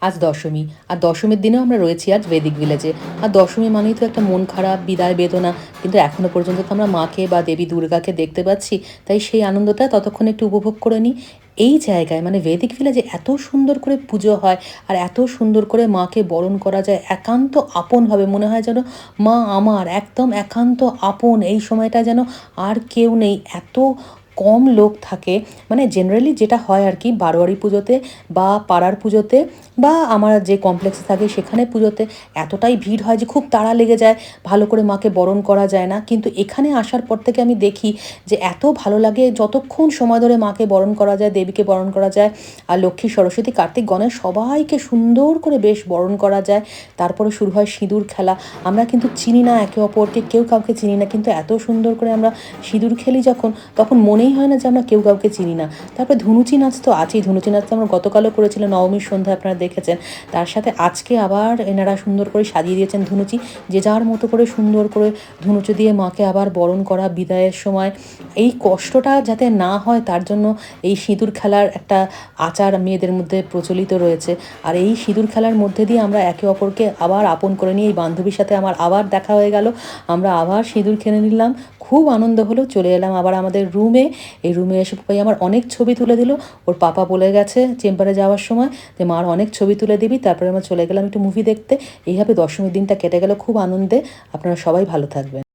আজ দশমী। আর দশমীর দিনেও আমরা রয়েছি আজ বৈদিক ভিলেজে। আর দশমী মানেই তো একটা মন খারাপ, বিদায় বেদনা। কিন্তু এখনো পর্যন্ত তো আমরা মাকে বা দেবী দুর্গাকে দেখতে পাচ্ছি। তাই সেই আনন্দটা ততক্ষণ একটু উপভোগ করে নিই। এই জায়গায় মানে বৈদিক ভিলেজে এত সুন্দর করে পুজো হয় আর এত সুন্দর করে মাকে বরণ করা যায় একান্ত আপনভাবে। মনে হয় যেন মা আমার একদম একান্ত আপন। এই সময়টা যেন আর কেউ নেই। এত কম লোক থাকে। মানে জেনারেলি যেটা হয় আর কি বারোয়ারি পুজোতে বা পাড়ার পুজোতে বা আমার যে কমপ্লেক্সে থাকি সেখানে পুজোতে এতটাই ভিড় হয় যে খুব তাড়া লেগে যায়, ভালো করে মাকে বরণ করা যায় না। কিন্তু এখানে আসার পর থেকে আমি দেখি যে এত ভালো লাগে যতক্ষণ সময় ধরে মাকে বরণ করা যায়, দেবীকে বরণ করা যায়। আর লক্ষ্মী, সরস্বতী, কার্তিক, গণেশ সবাইকে সুন্দর করে বেশ বরণ করা যায়। তারপরে শুরু হয় সিঁদুর খেলা। আমরা কিন্তু চিনি না একে অপরকে, কেউ কাউকে চিনি না, কিন্তু এত সুন্দর করে আমরা সিঁদুর খেলি যখন, তখন মনেই হয় না যে আমরা কেউ কাউকে চিনি না। তারপরে ধুনুচি নাচ তো আছেই। ধুনুচি নাচ তো আমরা গতকালও করেছিলাম, নবমীর সন্ধ্যায় আপনারা দেখেছেন। তার সাথে আজকে আবার এনারা সুন্দর করে সাজিয়ে দিয়েছেন ধুনুচি। যে যার মতো করে সুন্দর করে ধুনুচি দিয়ে মাকে আবার বরণ করা বিদায়ের সময়। এই কষ্টটা যাতে না হয় তার জন্য এই সিঁদুর খেলার একটা আচার মেয়েদের মধ্যে প্রচলিত রয়েছে। আর এই সিঁদুর খেলার মধ্যে দিয়ে আমরা একে অপরকে আবার আপন করে নিয়ে, এই বান্ধবীর সাথে আমার আবার দেখা হয়ে গেল। আমরা আবার সিঁদুর খেলে নিলাম। খুব আনন্দ হলো। চলে এলাম আবার আমাদের রুমে। এই রুমে এসে পাপাই আমার অনেক ছবি তুলে দিল। ওর পাপা বলে গেছে চেম্বারে যাওয়ার সময় যে মার অনেক ছবি তুলে দিবি। তারপরে আমরা চলে গেলাম একটু মুভি দেখতে। এইভাবে দশমীর দিনটা কেটে গেল খুব আনন্দে। আপনারা সবাই ভালো থাকবেন।